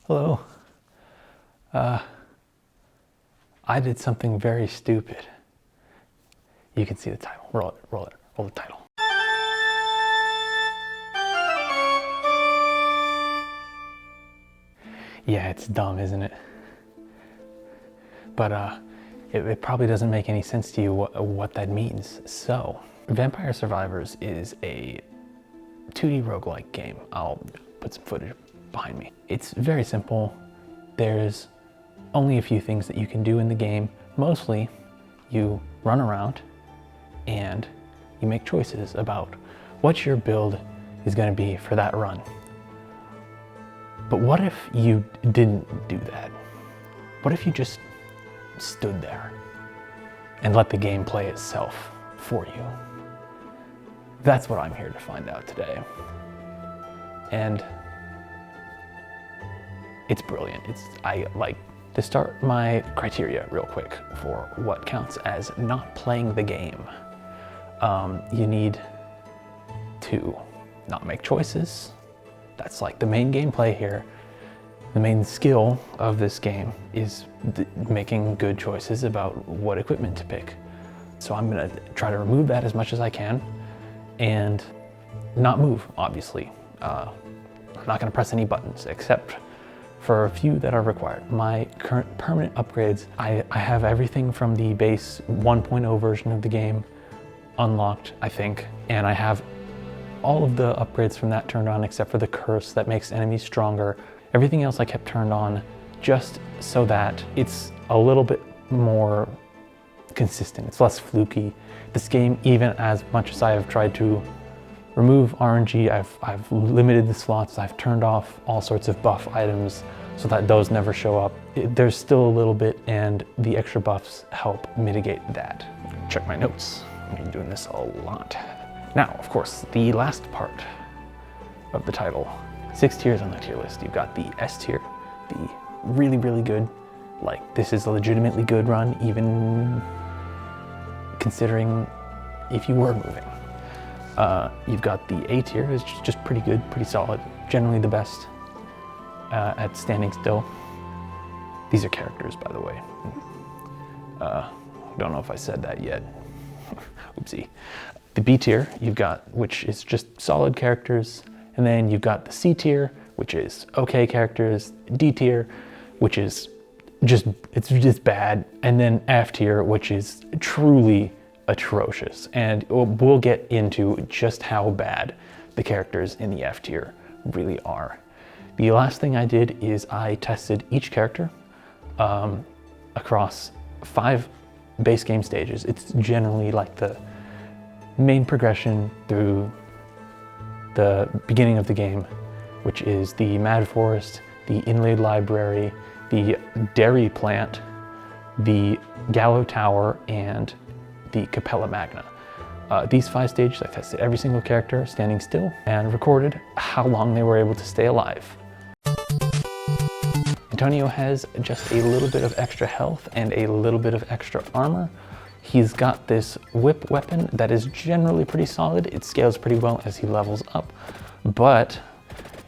Hello. I did something very stupid. You can see the title. Roll the title. Yeah, it's dumb, isn't it? But it probably doesn't make any sense to you what that means. So, Vampire Survivors is a 2D roguelike game. I'll put some footage behind me. It's very simple. There's only a few things that you can do in the game. Mostly, you run around and you make choices about what your build is going to be for that run. But what if you didn't do that? What if you just stood there and let the game play itself for you? That's what I'm here to find out today. And it's brilliant. To start my criteria real quick for what counts as not playing the game. You need to not make choices. That's like the main gameplay here. The main skill of this game is making good choices about what equipment to pick. So I'm gonna try to remove that as much as I can and not move, obviously. I'm not gonna press any buttons except for a few that are required. My current permanent upgrades, I have everything from the base 1.0 version of the game unlocked, I think, and I have all of the upgrades from that turned on except for the curse that makes enemies stronger. Everything else I kept turned on just so that it's a little bit more consistent. It's less fluky. This game, even as much as I have tried to remove RNG, I've limited the slots, I've turned off all sorts of buff items so that those never show up. There's still a little bit, and the extra buffs help mitigate that. Check my notes. I've been doing this a lot. Now, of course, the last part of the title. 6 tiers on the tier list. You've got the S tier, the really, really good. Like, this is a legitimately good run, even considering if you were moving. You've got the A tier, is just pretty good, pretty solid. Generally the best at standing still. These are characters, by the way. Don't know if I said that yet. Oopsie. The B tier, you've got, which is just solid characters. And then you've got the C tier, which is okay characters. D tier, which is it's just bad. And then F tier, which is truly atrocious. And we'll get into just how bad the characters in the F tier really are. The last thing I did is I tested each character across 5 base game stages. It's generally like the main progression through the beginning of the game, which is the Mad Forest, the Inlaid Library, the Dairy Plant, the Gallow Tower, and the Capella Magna. These 5 stages, I tested every single character standing still and recorded how long they were able to stay alive. Antonio has just a little bit of extra health and a little bit of extra armor. He's got this whip weapon that is generally pretty solid. It scales pretty well as he levels up, but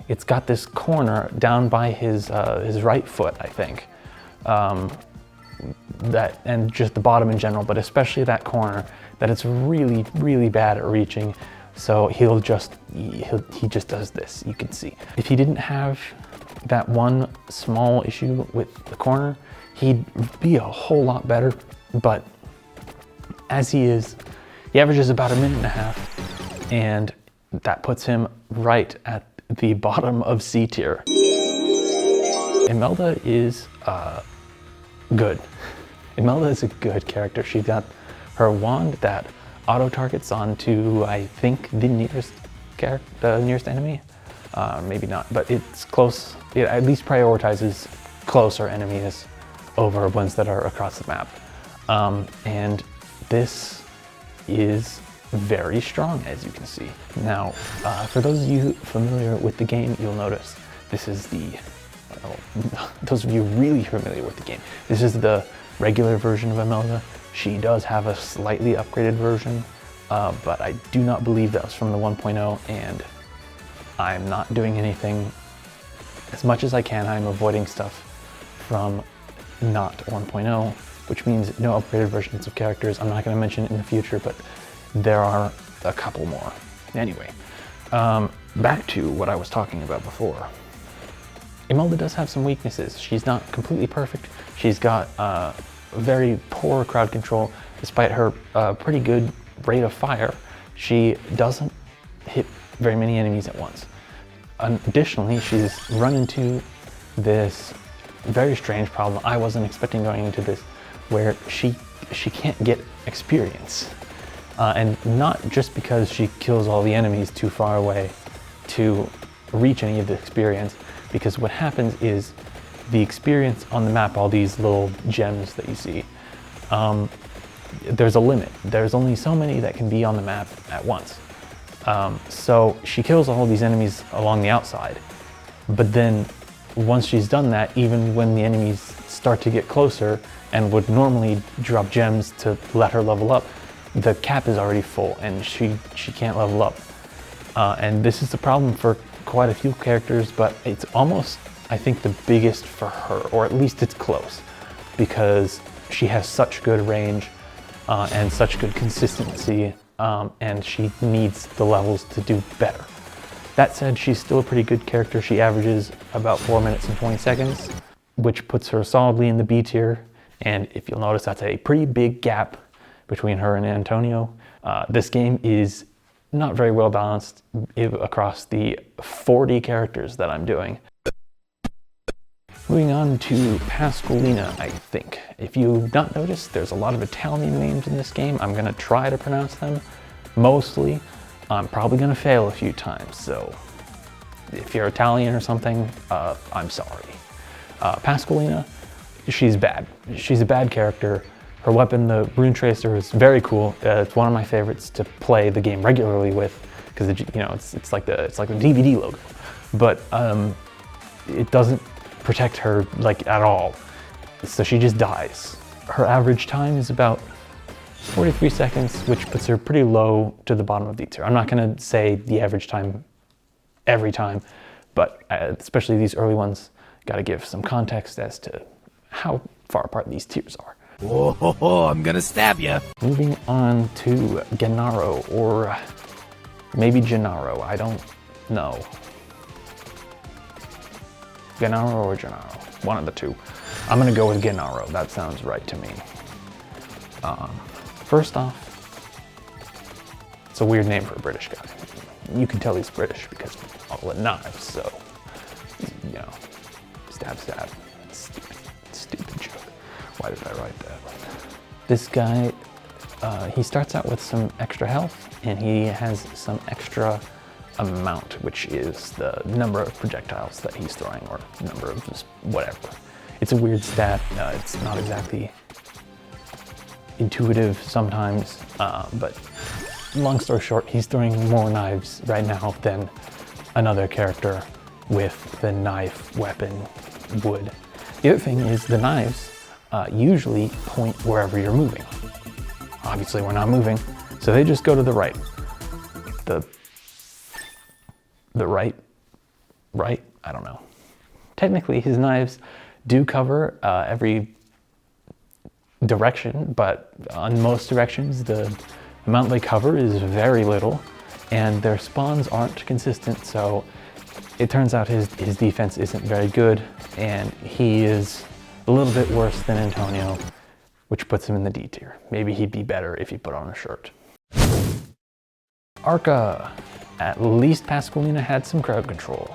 it's got this corner down by his right foot, I think. That, and just the bottom in general, but especially that corner, that it's really, really bad at reaching. So he just does this, you can see. If he didn't have that one small issue with the corner, he'd be a whole lot better, but as he is, he averages about 1.5 minutes, and that puts him right at the bottom of C tier. Imelda is good. Imelda is a good character. She got her wand that auto-targets onto, I think, the nearest enemy. Maybe not, but it's close. It at least prioritizes closer enemies over ones that are across the map. And this is very strong, as you can see. Now, for those of you familiar with the game, you'll notice this is those of you really familiar with the game, this is the regular version of Imelda. She does have a slightly upgraded version, but I do not believe that was from the 1.0, and I'm not doing anything as much as I can, I'm avoiding stuff from not 1.0, which means no upgraded versions of characters. I'm not going to mention it in the future, but there are a couple more. Anyway, back to what I was talking about before. Imelda does have some weaknesses. She's not completely perfect. She's got very poor crowd control. Despite her pretty good rate of fire, she doesn't hit very many enemies at once. Additionally, she's run into this very strange problem. I wasn't expecting going into this, where she can't get experience. And not just because she kills all the enemies too far away to reach any of the experience, because what happens is the experience on the map, all these little gems that you see, there's a limit. There's only so many that can be on the map at once. So she kills all these enemies along the outside, but then once she's done that, even when the enemies start to get closer and would normally drop gems to let her level up, the cap is already full and she can't level up. And this is the problem for quite a few characters, but it's almost, I think, the biggest for her, or at least it's close, because she has such good range and such good consistency, and she needs the levels to do better. That said, she's still a pretty good character. She averages about 4 minutes and 20 seconds, which puts her solidly in the B tier. And if you'll notice, that's a pretty big gap between her and Antonio. This game is not very well balanced across the 40 characters that I'm doing. Moving on to Pasqualina, I think. If you've not noticed, there's a lot of Italian names in this game. I'm gonna try to pronounce them. Mostly, I'm probably gonna fail a few times, so if you're Italian or something, I'm sorry. Pasqualina, she's bad. She's a bad character. Her weapon, the Rune Tracer, is very cool. It's one of my favorites to play the game regularly with, because it's like the DVD logo, but it doesn't protect her like at all, so she just dies. Her average time is about 43 seconds, which puts her pretty low to the bottom of the tier. I'm not going to say the average time every time, but especially these early ones, got to give some context as to how far apart these tiers are. Oh, I'm gonna stab you. Moving on to Gennaro, or maybe Gennaro, I don't know. Gennaro or Gennaro, one of the two. I'm gonna go with Gennaro, that sounds right to me. First off, it's a weird name for a British guy. You can tell he's British because of all the knives, so, you know, stab, stab. Stupid joke. Why did I write that? This guy, he starts out with some extra health, and he has some extra amount, which is the number of projectiles that he's throwing, or number of just whatever. It's a weird stat. It's not exactly intuitive sometimes, but long story short, he's throwing more knives right now than another character with the knife weapon would. The other thing is the knives usually point wherever you're moving. Obviously we're not moving, so they just go to the right. The right? I don't know. Technically his knives do cover every direction, but on most directions the amount they cover is very little, and their spawns aren't consistent, so it turns out his defense isn't very good, and he is a little bit worse than Antonio, which puts him in the D tier. Maybe he'd be better if he put on a shirt. Arca. At least Pasqualina had some crowd control.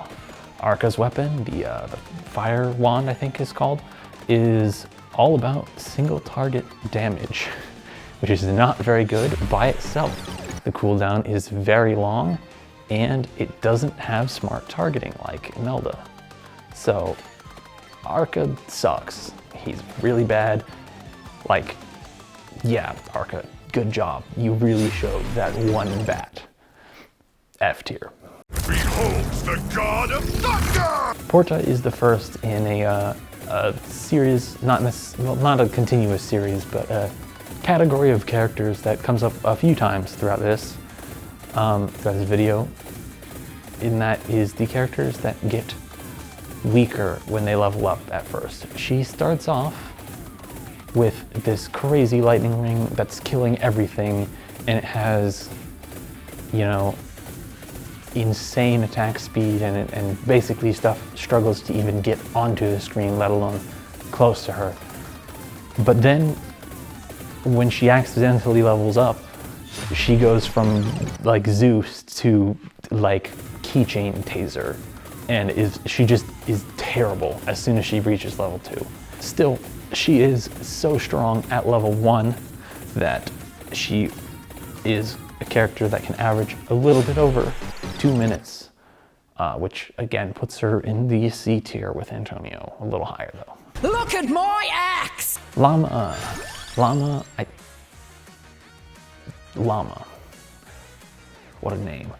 Arca's weapon, the fire wand I think is called, is all about single target damage, which is not very good by itself. The cooldown is very long, and it doesn't have smart targeting like Imelda. So Arca sucks. He's really bad. Like, yeah, Arca, good job. You really showed that one bat. F tier. Behold the god of thunder! Porta is the first in a series, not a continuous series, but a category of characters that comes up a few times throughout this video. And that is the characters that get weaker when they level up at first. She starts off with this crazy lightning ring that's killing everything, and it has, you know, insane attack speed, and basically stuff struggles to even get onto the screen, let alone close to her. But then when she accidentally levels up, she goes from like Zeus to like keychain taser, and she just is terrible as soon as she reaches level 2. Still, she is so strong at level 1 that she is a character that can average a little bit over 2 minutes, which again puts her in the C tier with Antonio, a little higher though. Look at my axe! Llama. What a name.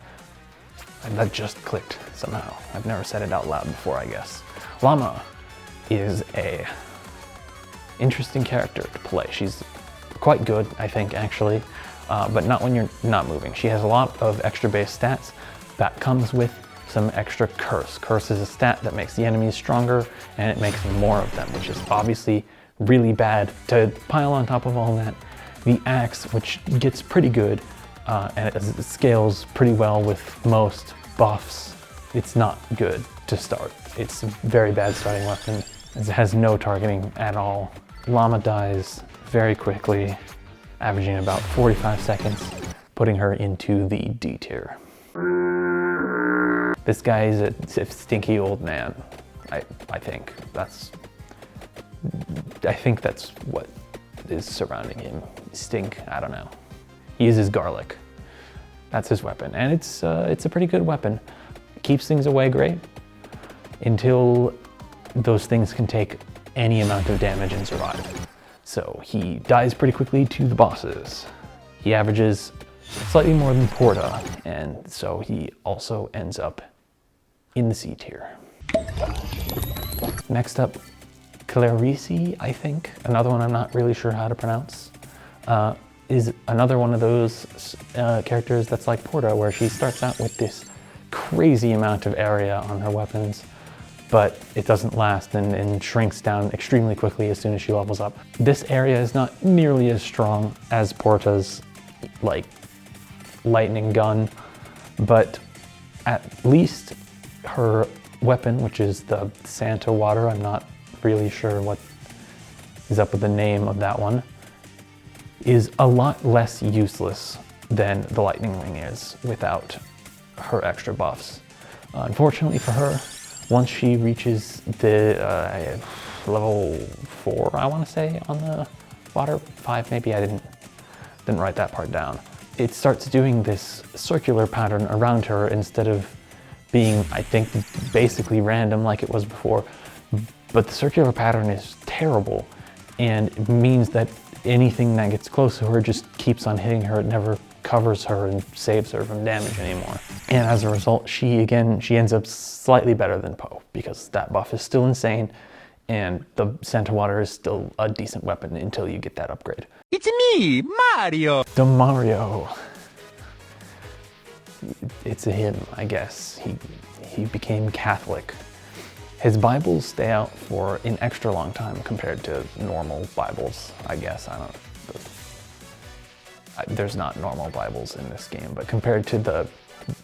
That just clicked somehow. I've never said it out loud before, I guess. Llama is a interesting character to play. She's quite good, I think, actually, but not when you're not moving. She has a lot of extra base stats that comes with some extra curse. Curse is a stat that makes the enemies stronger, and it makes more of them, which is obviously really bad. To pile on top of all that, the axe, which gets pretty good, and it scales pretty well with most buffs. It's not good to start. It's a very bad starting weapon. It has no targeting at all. Llama dies very quickly, averaging about 45 seconds, putting her into the D tier. This guy is a stinky old man. I think that's what is surrounding him. Stink, I don't know. He uses garlic. That's his weapon, and it's a pretty good weapon. Keeps things away great until those things can take any amount of damage and survive. So he dies pretty quickly to the bosses. He averages slightly more than Porta, and so he also ends up in the C tier. Next up, Clarice, I think, another one I'm not really sure how to pronounce, is another one of those characters that's like Porta, where she starts out with this crazy amount of area on her weapons, but it doesn't last and shrinks down extremely quickly as soon as she levels up. This area is not nearly as strong as Porta's like lightning gun, but at least her weapon, which is the Santa water, I'm not really sure what is up with the name of that one, is a lot less useless than the lightning ring is without her extra buffs. Unfortunately for her, once she reaches the level 4, I want to say, on the water, 5 maybe, I didn't write that part down. It starts doing this circular pattern around her instead of being, I think, basically random like it was before. But the circular pattern is terrible, and it means that anything that gets close to her just keeps on hitting her. It never covers her and saves her from damage anymore. And as a result, she ends up slightly better than Poe, because that buff is still insane, and the Santa Water is still a decent weapon until you get that upgrade. It's me, Mario! The Mario. It's a him, I guess. He became Catholic. His Bibles stay out for an extra long time compared to normal Bibles, I guess. There's not normal Bibles in this game, but compared to the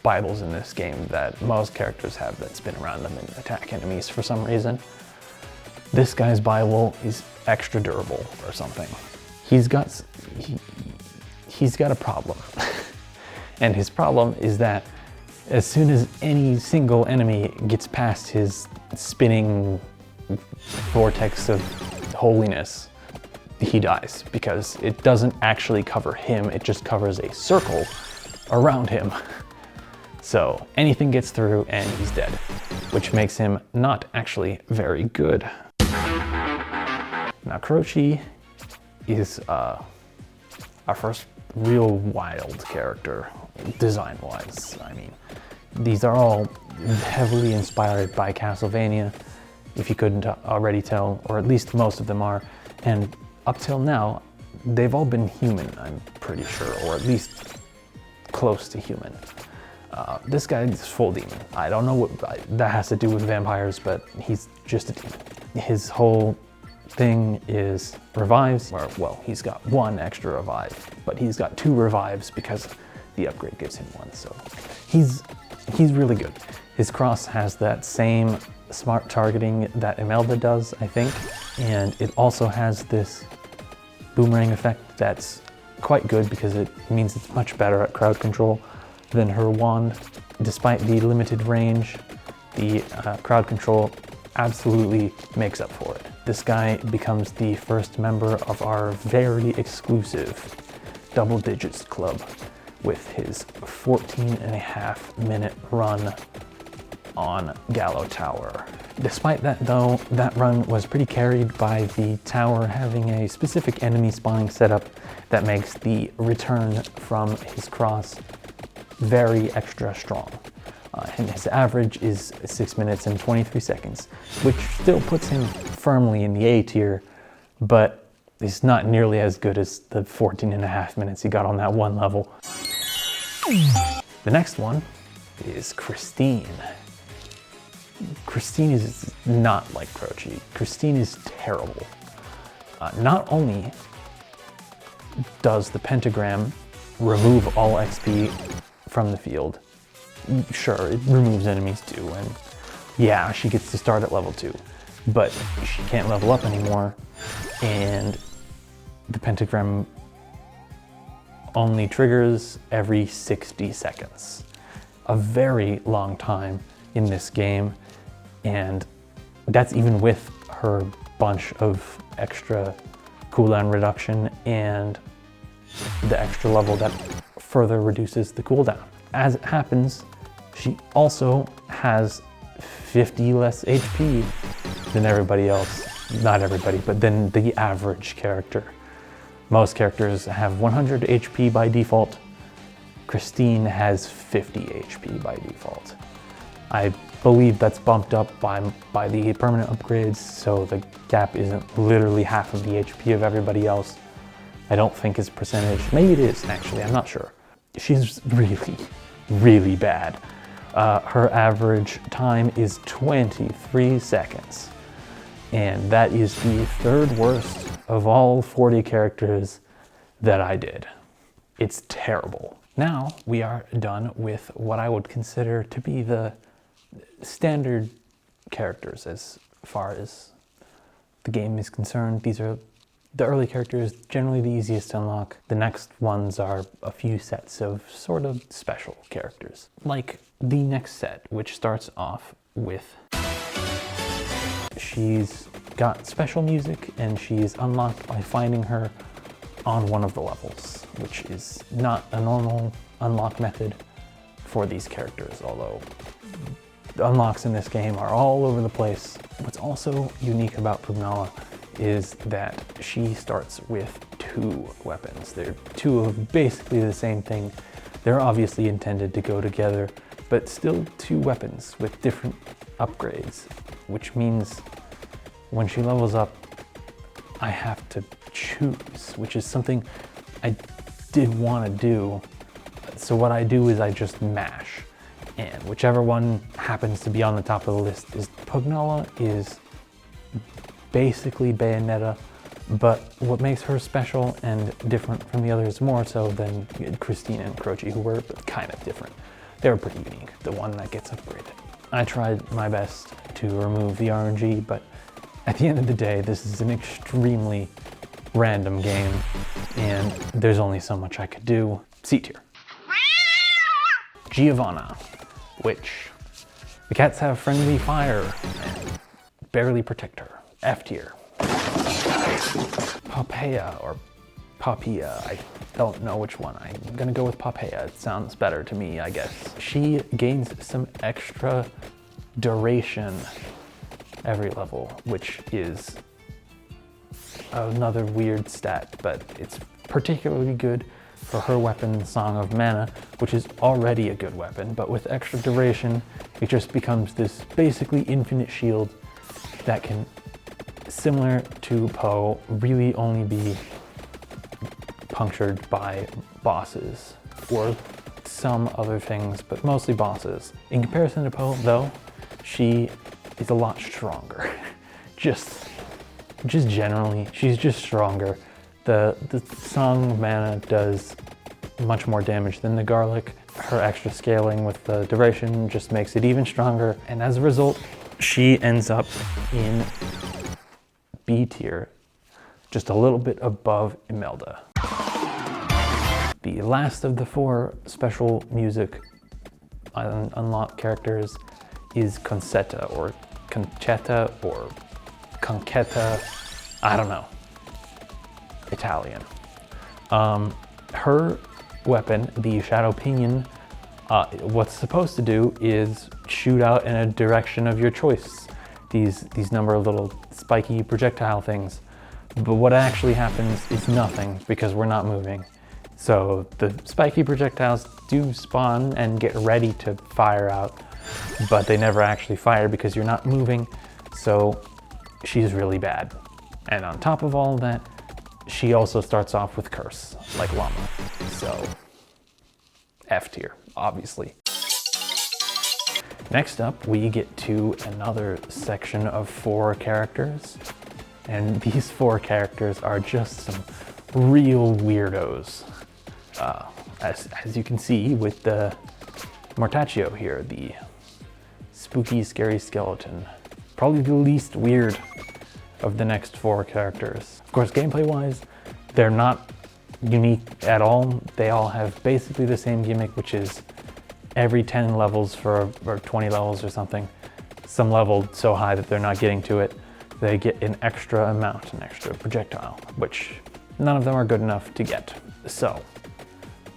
Bibles in this game that most characters have that spin around them and attack enemies for some reason, this guy's Bible is extra durable or something. He's got a problem. And his problem is that as soon as any single enemy gets past his spinning vortex of holiness, he dies, because it doesn't actually cover him, it just covers a circle around him. So anything gets through and he's dead, which makes him not actually very good. Now Croce is our first real wild character, design-wise. I mean, these are all heavily inspired by Castlevania, if you couldn't already tell, or at least most of them are. And up till now, they've all been human, I'm pretty sure, or at least close to human. This guy is full demon. I don't know what that has to do with vampires, but he's just a demon. His whole thing is revives, or well, he's got 1 extra revive, but he's got 2 revives because the upgrade gives him 1, so he's really good. His cross has that same smart targeting that Imelda does, I think, and it also has this boomerang effect that's quite good because it means it's much better at crowd control than her wand. Despite the limited range, the crowd control absolutely makes up for it. This guy becomes the first member of our very exclusive double digits club with his 14.5-minute run on Gallo Tower. Despite that though, that run was pretty carried by the tower having a specific enemy spawning setup that makes the return from his cross very extra strong. And his average is 6 minutes and 23 seconds, which still puts him firmly in the A tier, but it's not nearly as good as the 14.5 minutes he got on that one level. The next one is Christine. Christine is not like Croce. Christine is terrible. Not only does the pentagram remove all XP from the field, sure, it removes enemies too, and yeah, she gets to start at level 2, but she can't level up anymore, and the pentagram only triggers every 60 seconds. A very long time in this game, and that's even with her bunch of extra cooldown reduction and the extra level that further reduces the cooldown. As it happens, she also has 50 less HP than everybody else. Not everybody, but than the average character. Most characters have 100 HP by default. Christine has 50 HP by default. I believe that's bumped up by the permanent upgrades, so the gap isn't literally half of the HP of everybody else. I don't think it's percentage. Maybe it is, actually, I'm not sure. She's really, really bad. Her average time is 23 seconds. And that is the 3rd worst of all 40 characters that I did. It's terrible. Now we are done with what I would consider to be the standard characters as far as the game is concerned. These are the early characters, generally the easiest to unlock. The next ones are a few sets of sort of special characters. Like the next set, which starts off with, she's got special music and she's unlocked by finding her on one of the levels, which is not a normal unlock method for these characters, although the unlocks in this game are all over the place. What's also unique about Pugnala is that she starts with 2 weapons. They're 2 of basically the same thing. They're obviously intended to go together, but still 2 weapons with different upgrades, which means when she levels up, I have to choose, which is something I did want to do. So what I do is I just mash, and whichever one happens to be on the top of the list is Pugnala is basically Bayonetta, but what makes her special and different from the others more so than Christine and Croce, who were kind of different. They were pretty unique, the one that gets upgraded. I tried my best to remove the RNG, but at the end of the day, this is an extremely random game, and there's only so much I could do. C tier. Giovanna, which the cats have friendly fire and barely protect her. F tier. Poppaea or Poppaea, I don't know which one. I'm gonna go with Poppaea. It sounds better to me, I guess. She gains some extra duration every level, which is another weird stat, but it's particularly good for her weapon, Song of Mana, which is already a good weapon, but with extra duration, it just becomes this basically infinite shield that can, similar to Poe, really only be punctured by bosses, or some other things, but mostly bosses. In comparison to Poe, though, she is a lot stronger. just generally, she's just stronger. The Song mana does much more damage than the Garlic. Her extra scaling with the duration just makes it even stronger, and as a result, she ends up in B tier, just a little bit above Imelda. The last of the 4 special music unlock characters is Concetta, or Concetta, or Conchetta, I don't know, Italian. Her weapon, the Shadow Pinion, what's supposed to do is shoot out in a direction of your choice. These number of little spiky projectile things. But what actually happens is nothing because we're not moving. So the spiky projectiles do spawn and get ready to fire out, but they never actually fire because you're not moving. So she's really bad. And on top of all of that, she also starts off with Curse, like Llama. So F tier, obviously. Next up, we get to another section of 4 characters. And these 4 characters are just some real weirdos. As you can see with the Mortaccio here, the spooky, scary skeleton. Probably the least weird of the next 4 characters. Of course, gameplay-wise, they're not unique at all. They all have basically the same gimmick, which is every 10 levels or 20 levels or something, some level so high that they're not getting to it, they get an extra amount, an extra projectile, which none of them are good enough to get. So,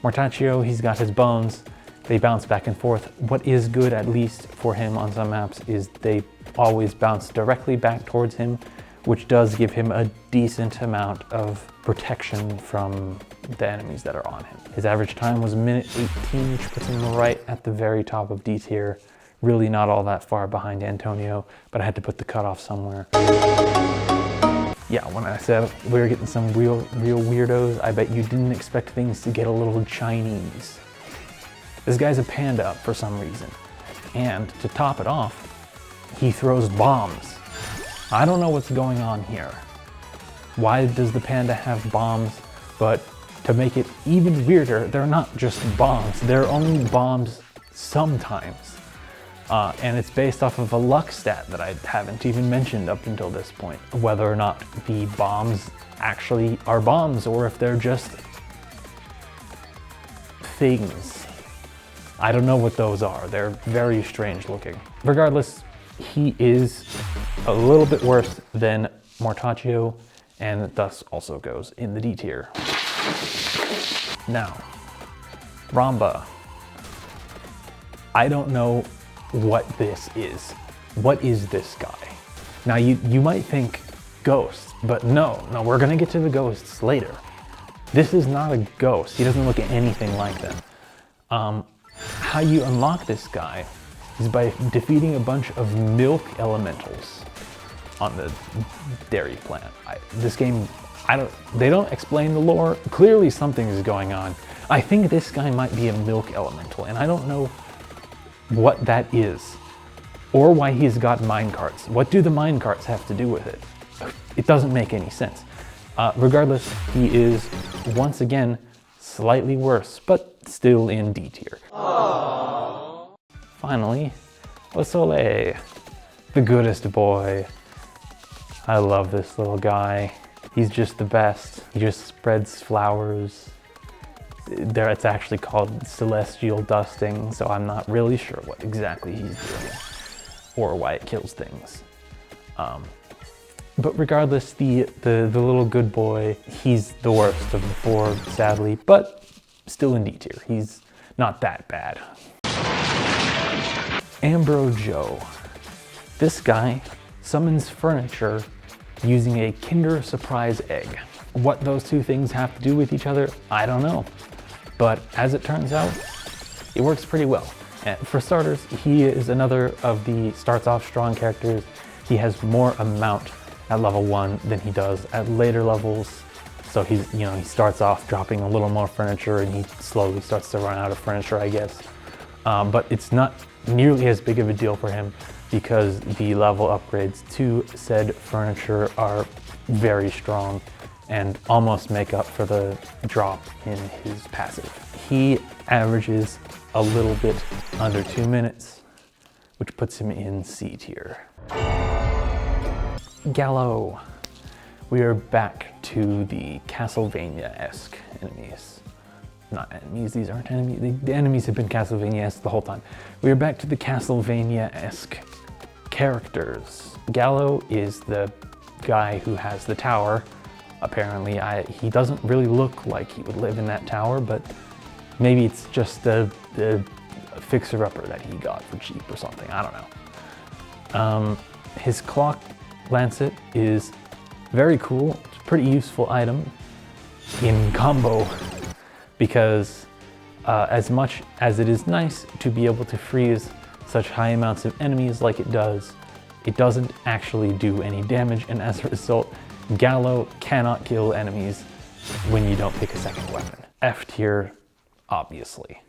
Mortaccio, he's got his bones, they bounce back and forth. What is good, at least for him on some maps, is they always bounce directly back towards him, which does give him a decent amount of protection from the enemies that are on him. His average time was 1:18, which puts him right at the very top of D tier. Really not all that far behind Antonio, but I had to put the cutoff somewhere. Yeah, when I said we were getting some real weirdos, I bet you didn't expect things to get a little Chinese. This guy's a panda for some reason. And to top it off, he throws bombs. I don't know what's going on here. Why does the panda have bombs? But to make it even weirder, they're not just bombs. They're only bombs sometimes. And it's based off of a luck stat that I haven't even mentioned up until this point. Whether or not the bombs actually are bombs or if they're just things. I don't know what those are. They're very strange looking. Regardless, he is a little bit worse than Mortaccio and thus also goes in the D tier. Now, Ramba. I don't know what this is. What is this guy? Now you might think ghost, but no, we're gonna get to the ghosts later. This is not a ghost. He doesn't look anything like them. How you unlock this guy is by defeating a bunch of milk elementals on the dairy plant. This game, they don't explain the lore. Clearly something is going on. I think this guy might be a milk elemental, and I don't know what that is, or why he's got minecarts. What do the minecarts have to do with it? It doesn't make any sense. Regardless, he is, once again, slightly worse, but still in D tier. Aww. Finally, Le Soleil, the goodest boy. I love this little guy. He's just the best. He just spreads flowers. It's actually called celestial dusting, so I'm not really sure what exactly he's doing or why it kills things. But regardless, the little good boy, he's the worst of the 4, sadly, but still in D tier. He's not that bad. Ambro Joe. This guy summons furniture using a Kinder Surprise egg. What those two things have to do with each other, I don't know. But as it turns out, it works pretty well. And for starters, he is another of the starts off strong characters. He has more amount at level 1 than he does at later levels. So he's, you know, he starts off dropping a little more furniture and he slowly starts to run out of furniture, I guess. But it's not nearly as big of a deal for him because the level upgrades to said furniture are very strong and almost make up for the drop in his passive. He averages a little bit under 2 minutes, which puts him in C tier. Gallo. We are back to the Castlevania-esque enemies. Not enemies, these aren't enemies. The enemies have been Castlevania-esque the whole time. We are back to the Castlevania-esque characters. Gallo is the guy who has the tower. Apparently, he doesn't really look like he would live in that tower, but maybe it's just the fixer-upper that he got for cheap or something, I don't know. His clock lancet is very cool. It's a pretty useful item in combo because as much as it is nice to be able to freeze such high amounts of enemies like it does, it doesn't actually do any damage, and as a result, Gallo cannot kill enemies when you don't pick a second weapon. F tier, obviously.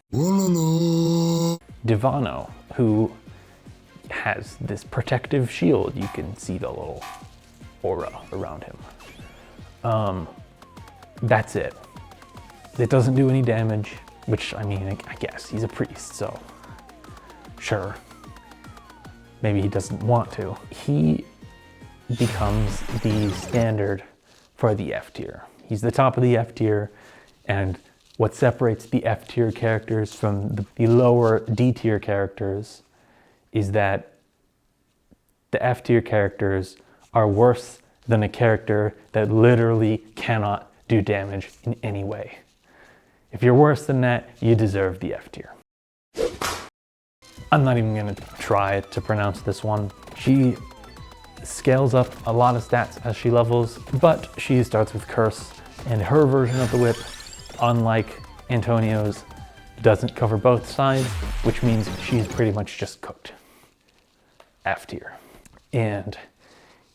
Divano, who has this protective shield. You can see the little aura around him. That's it. It doesn't do any damage, which, I mean, I guess he's a priest, so sure. Maybe he doesn't want to. He becomes the standard for the F tier. He's the top of the F tier, and what separates the F tier characters from the lower D tier characters is that the F tier characters are worse than a character that literally cannot do damage in any way. If you're worse than that, you deserve the F tier. I'm not even gonna try to pronounce this one. She scales up a lot of stats as she levels, but she starts with Curse, and her version of the whip, unlike Antonio's, doesn't cover both sides, which means she's pretty much just cooked. F tier. And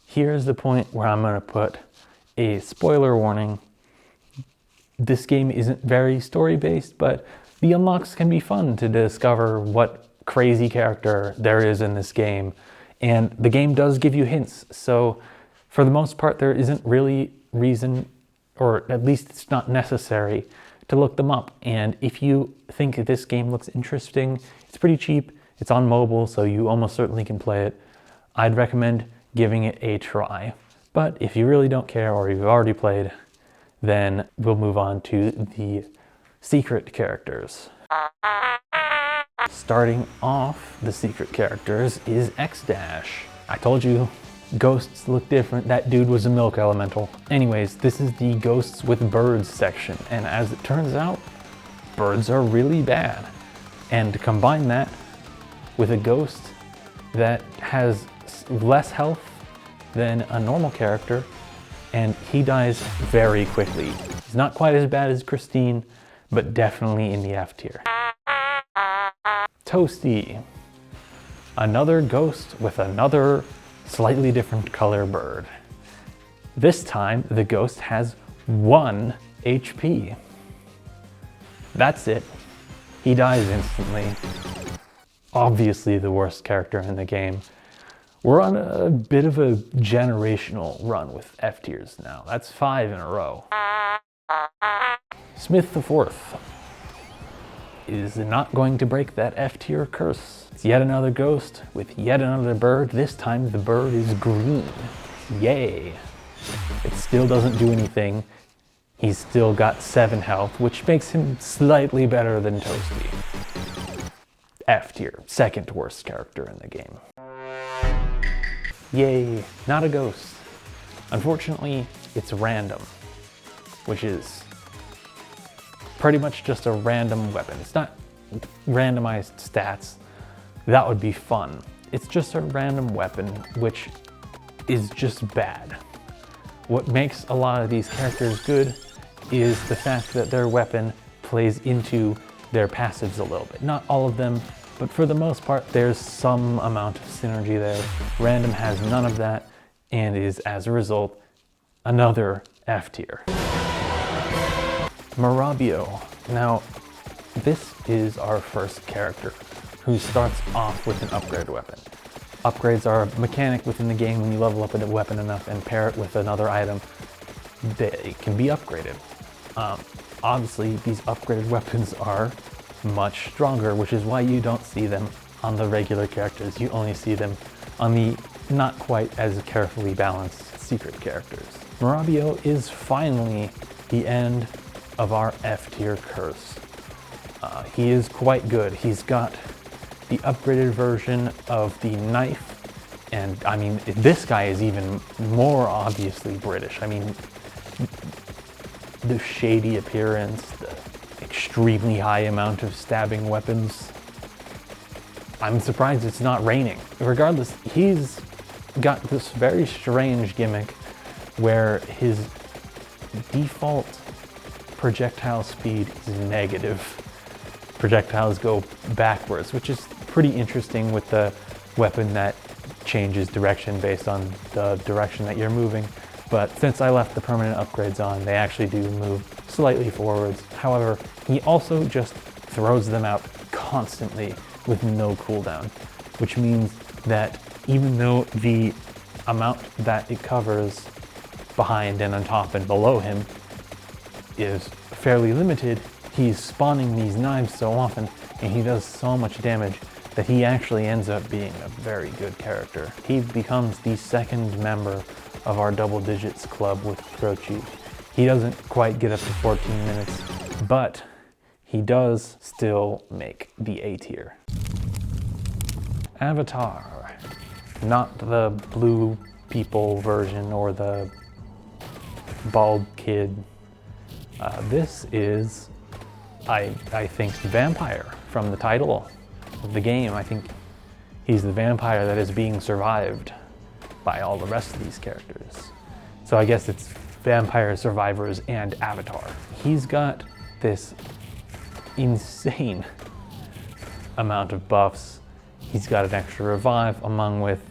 here's the point where I'm gonna put a spoiler warning. This game isn't very story-based, but the unlocks can be fun to discover what crazy character there is in this game. And the game does give you hints, so for the most part there isn't really reason, or at least it's not necessary, to look them up. And if you think this game looks interesting, it's pretty cheap, it's on mobile, so you almost certainly can play it. I'd recommend giving it a try. But if you really don't care or you've already played, then we'll move on to the secret characters. Starting off the secret characters is X-Dash. I told you, ghosts look different. That dude was a milk elemental. Anyways, this is the ghosts with birds section, and as it turns out, birds are really bad. And to combine that with a ghost that has less health than a normal character, and he dies very quickly. He's not quite as bad as Christine, but definitely in the F tier. Toasty, another ghost with another slightly different color bird. This time, the ghost has 1 HP. That's it. He dies instantly. Obviously the worst character in the game. We're on a bit of a generational run with F tiers now. That's 5 in a row. Smith the Fourth is not going to break that F tier curse. It's yet another ghost with yet another bird. This time the bird is green. Yay. It still doesn't do anything. He's still got 7 health, which makes him slightly better than Toasty. F tier, second worst character in the game. Yay, not a ghost. Unfortunately, it's random, which is pretty much just a random weapon. It's not randomized stats. That would be fun. It's just a random weapon, which is just bad. What makes a lot of these characters good is the fact that their weapon plays into their passives a little bit. Not all of them, but for the most part, there's some amount of synergy there. Random has none of that, and is, as a result, another F tier. Marabio. Now, this is our first character who starts off with an upgraded weapon. Upgrades are a mechanic within the game. When you level up a weapon enough and pair it with another item, they can be upgraded. Obviously, these upgraded weapons are much stronger, which is why you don't see them on the regular characters. You only see them on the not quite as carefully balanced secret characters. Marabio is finally the end of our F tier curse. He is quite good. He's got the upgraded version of the knife, and I mean, this guy is even more obviously British. I mean, the shady appearance, the extremely high amount of stabbing weapons. I'm surprised it's not raining. Regardless, he's got this very strange gimmick where his default projectile speed is negative. Projectiles go backwards, which is pretty interesting with the weapon that changes direction based on the direction that you're moving. But since I left the permanent upgrades on, they actually do move slightly forwards. However, he also just throws them out constantly with no cooldown, which means that even though the amount that it covers behind and on top and below him is fairly limited, he's spawning these knives so often and he does so much damage that he actually ends up being a very good character. He becomes the second member of our double digits club with Croce. He doesn't quite get up to 14 minutes, but he does still make the A tier. Avatar. Not the blue people version or the bald kid. This is, I think, the vampire from the title of the game. I think he's the vampire that is being survived by all the rest of these characters. So I guess it's vampire survivors and Avatar. He's got this insane amount of buffs. He's got an extra revive along with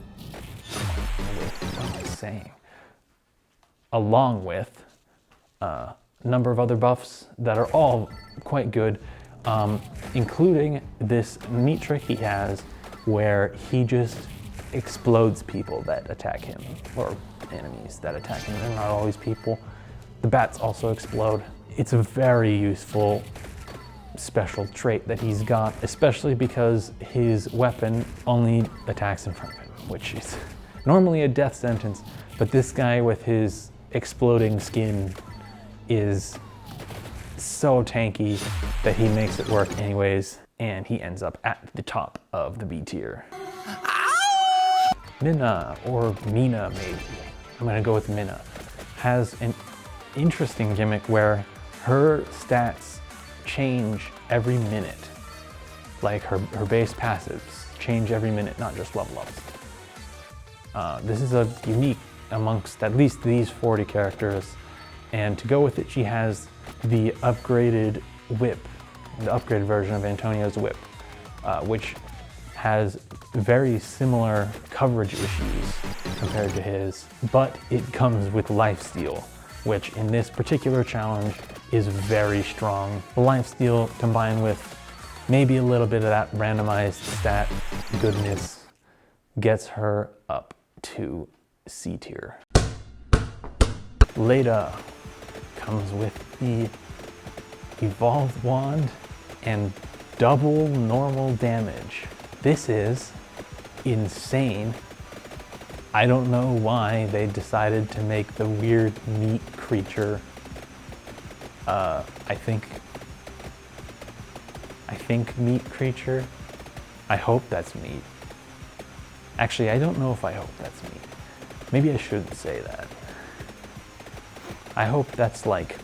a number of other buffs that are all quite good, including this neat trick he has where he just explodes people that attack him, or enemies that attack him. They're not always people. The bats also explode. It's a very useful special trait that he's got, especially because his weapon only attacks in front of him, which is normally a death sentence, but this guy with his exploding skin is so tanky that he makes it work anyways, and he ends up at the top of the B tier. Minna, or Mina maybe, I'm gonna go with Minna, has an interesting gimmick where her stats change every minute. Like her base passives change every minute, not just level ups. This is a unique amongst at least these 40 characters, and to go with it, she has the upgraded whip, the upgraded version of Antonio's whip, which has very similar coverage issues compared to his, but it comes with lifesteal, which in this particular challenge is very strong. The lifesteal combined with maybe a little bit of that randomized stat goodness gets her up to C tier. Leda comes with the evolved wand and double normal damage. This is insane. I don't know why they decided to make the weird meat creature. I think meat creature. I hope that's meat. Actually, I don't know if I hope that's meat. Maybe I shouldn't say that. I hope that's like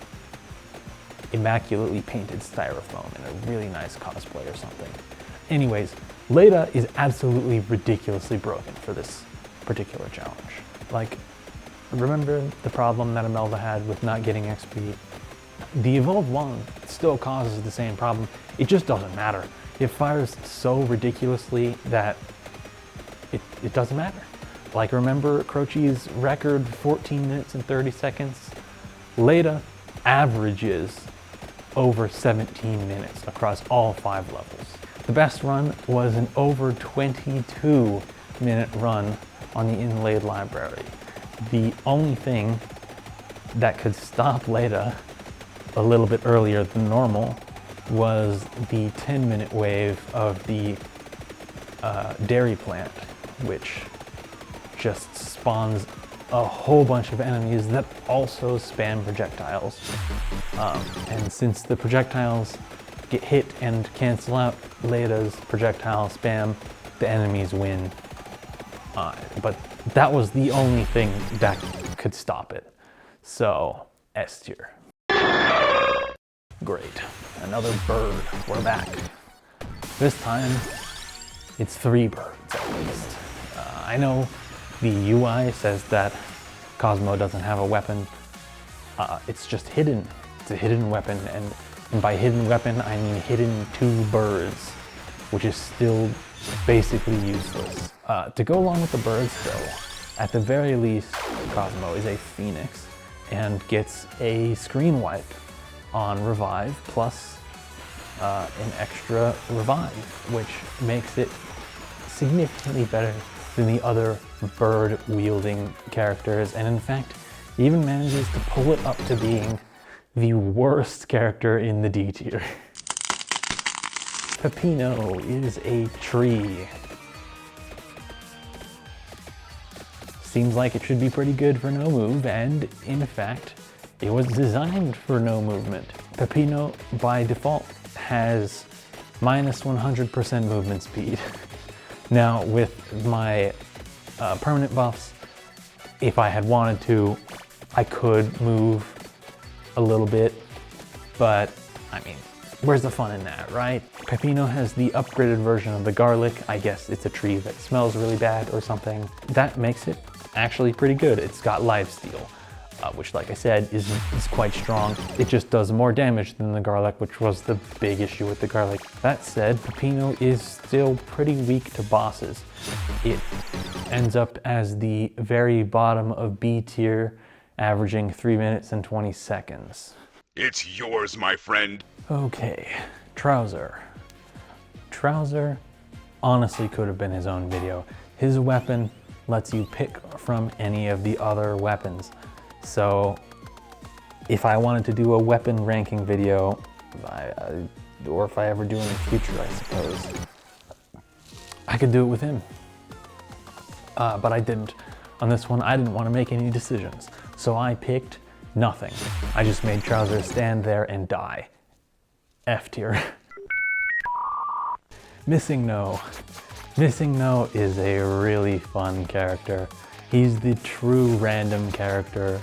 immaculately painted styrofoam in a really nice cosplay or something. Anyways, Leda is absolutely ridiculously broken for this particular challenge. Like, remember the problem that Imelda had with not getting XP? The evolved wand still causes the same problem. It just doesn't matter. It fires so ridiculously that it doesn't matter. Like, remember Croce's record 14 minutes and 30 seconds? Leda averages over 17 minutes across all 5 levels. The best run was an over 22-minute run on the Inlaid Library. The only thing that could stop Leda a little bit earlier than normal was the 10-minute wave of the dairy plant, which just spawns a whole bunch of enemies that also spam projectiles. And since the projectiles get hit and cancel out Leda's projectile spam, the enemies win. But that was the only thing that could stop it. So, S tier. Great, another bird, we're back. This time, it's 3 birds at least. I know the UI says that Cosmo doesn't have a weapon. It's just hidden. It's a hidden weapon, and by hidden weapon, I mean hidden 2 birds, which is still basically useless. To go along with the birds though, at the very least, Cosmo is a phoenix and gets a screen wipe on revive plus an extra revive, which makes it significantly better than the other bird-wielding characters, and in fact, even manages to pull it up to being the worst character in the D tier. Peppino is a tree. Seems like it should be pretty good for no move, and in fact, it was designed for no movement. Peppino, by default, has minus 100% movement speed. Now, with my permanent buffs, if I had wanted to, I could move a little bit, but I mean, where's the fun in that, right? Peppino has the upgraded version of the garlic. I guess it's a tree that smells really bad or something. That makes it actually pretty good. It's got lifesteal, which, like I said, is quite strong. It just does more damage than the garlic, which was the big issue with the garlic. That said, Peppino is still pretty weak to bosses. It ends up as the very bottom of B tier, averaging 3 minutes and 20 seconds. It's yours, my friend. Okay, Trouser. Trouser honestly could have been his own video. His weapon lets you pick from any of the other weapons. So if I wanted to do a weapon ranking video, or if I ever do in the future, I suppose, I could do it with him. But I didn't. On this one, I didn't want to make any decisions. So I picked nothing. I just made Trouser stand there and die. F tier. Missing No. Missing No is a really fun character. He's the true random character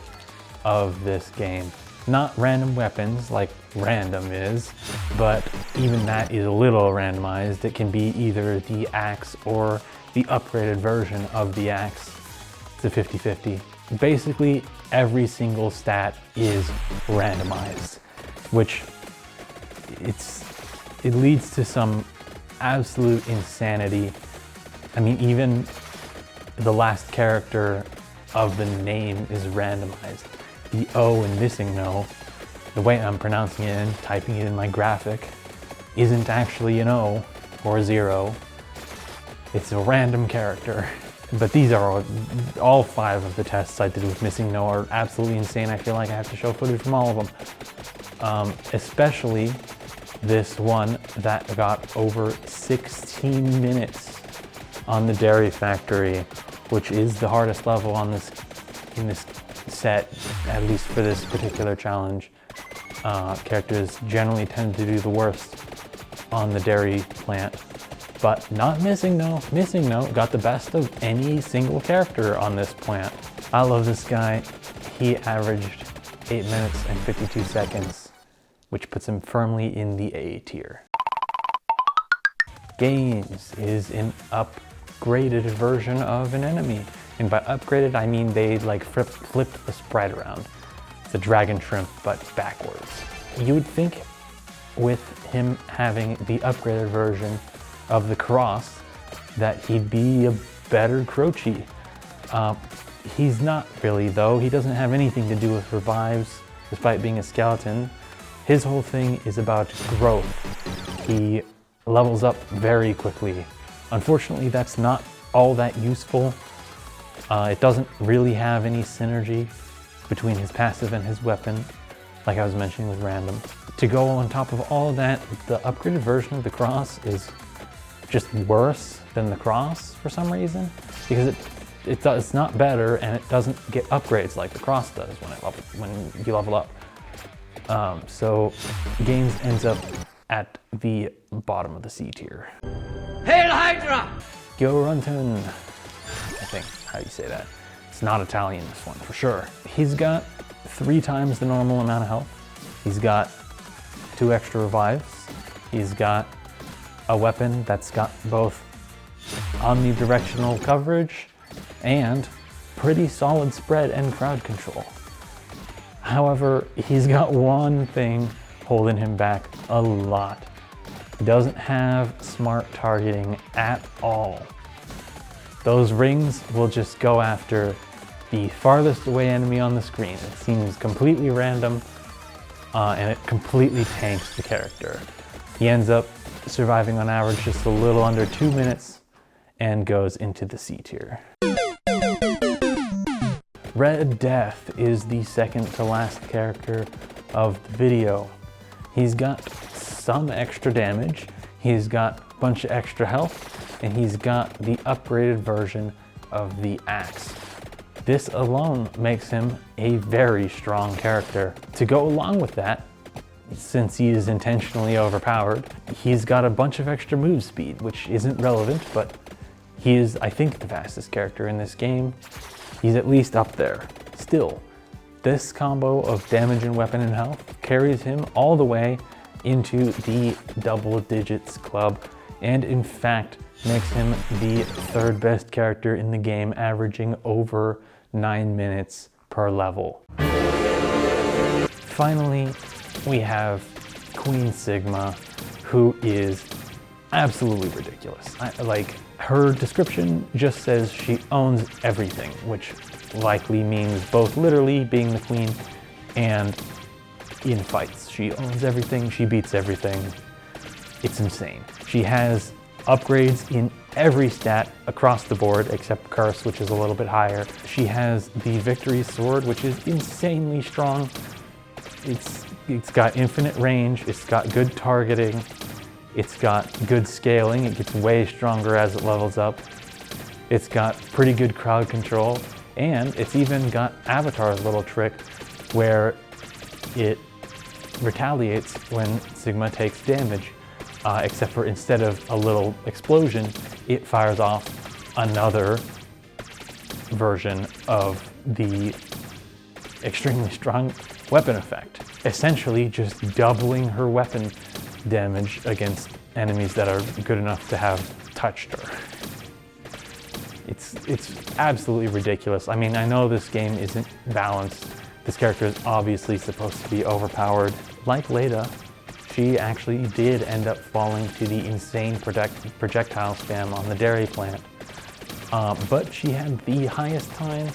of this game. Not random weapons like random is, but even that is a little randomized. It can be either the axe or the upgraded version of the axe. It's a 50-50. Basically, every single stat is randomized, which it leads to some absolute insanity. I mean, even the last character of the name is randomized. The O in Missing No, the way I'm pronouncing it and typing it in my graphic, isn't actually an O or a 0. It's a random character. But these are all 5 of the tests I did with Missing No are absolutely insane. I feel like I have to show footage from all of them. Especially this one that got over 16 minutes on the Dairy Factory, which is the hardest level on in this set, at least for this particular challenge. Characters generally tend to do the worst on the dairy plant, but not Missing No. Missing No got the best of any single character on this plant. I love this guy. He averaged 8 minutes and 52 seconds, which puts him firmly in the A tier. Games is an upgraded version of an enemy. And by upgraded, I mean they like flipped the sprite around. It's a dragon shrimp, but backwards. You would think with him having the upgraded version of the cross that he'd be a better Croce. He's not really though. He doesn't have anything to do with revives, despite being a skeleton. His whole thing is about growth. He levels up very quickly. Unfortunately, that's not all that useful. It doesn't really have any synergy between his passive and his weapon, like I was mentioning with random. To go on top of all of that, the upgraded version of the cross is just worse than the cross for some reason, because it's not better and it doesn't get upgrades like the cross does when you level up. So Games ends up at the bottom of the C tier. Hail Hydra! Runton, I think how you say that. It's not Italian, this one for sure. He's got 3 times the normal amount of health. He's got 2 extra revives. He's got a weapon that's got both omnidirectional coverage and pretty solid spread and crowd control. However, he's got one thing holding him back a lot. He doesn't have smart targeting at all. Those rings will just go after the farthest away enemy on the screen. It seems completely random, and it completely tanks the character. He ends up surviving on average just a little under 2 minutes and goes into the C tier. Red Death is the second to last character of the video. He's got some extra damage, he's got a bunch of extra health, and he's got the upgraded version of the axe. This alone makes him a very strong character. To go along with that, since he is intentionally overpowered, he's got a bunch of extra move speed, which isn't relevant, but he is, I think, the fastest character in this game. He's at least up there. Still, this combo of damage and weapon and health carries him all the way into the double digits club, and in fact makes him the 3rd best character in the game, averaging over 9 minutes per level. Finally, we have Queen Sigma, who is absolutely ridiculous. Her description just says she owns everything, which likely means both literally being the queen and in fights. She owns everything, she beats everything. It's insane. She has upgrades in every stat across the board except Curse, which is a little bit higher. She has the Victory Sword, which is insanely strong. It's got infinite range, it's got good targeting, it's got good scaling, it gets way stronger as it levels up. It's got pretty good crowd control, and it's even got Avatar's little trick where it retaliates when Sigma takes damage, except for instead of a little explosion, it fires off another version of the extremely strong weapon effect, essentially just doubling her weapon damage against enemies that are good enough to have touched her. It's absolutely ridiculous. I mean, I know this game isn't balanced. This character is obviously supposed to be overpowered. Like Leda, she actually did end up falling to the insane projectile spam on the dairy plant. But she had the highest time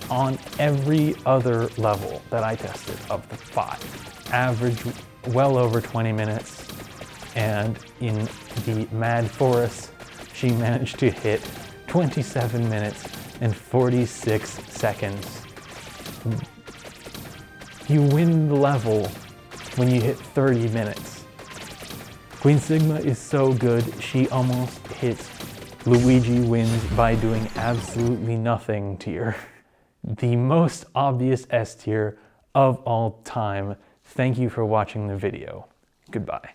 on every other level that I tested of the 5. Average well over 20 minutes. And in the Mad Forest, she managed to hit 27 minutes and 46 seconds. You win the level when you hit 30 minutes. Queen Sigma is so good, she almost hits Luigi wins by doing absolutely nothing tier. The most obvious S tier of all time. Thank you for watching the video. Goodbye.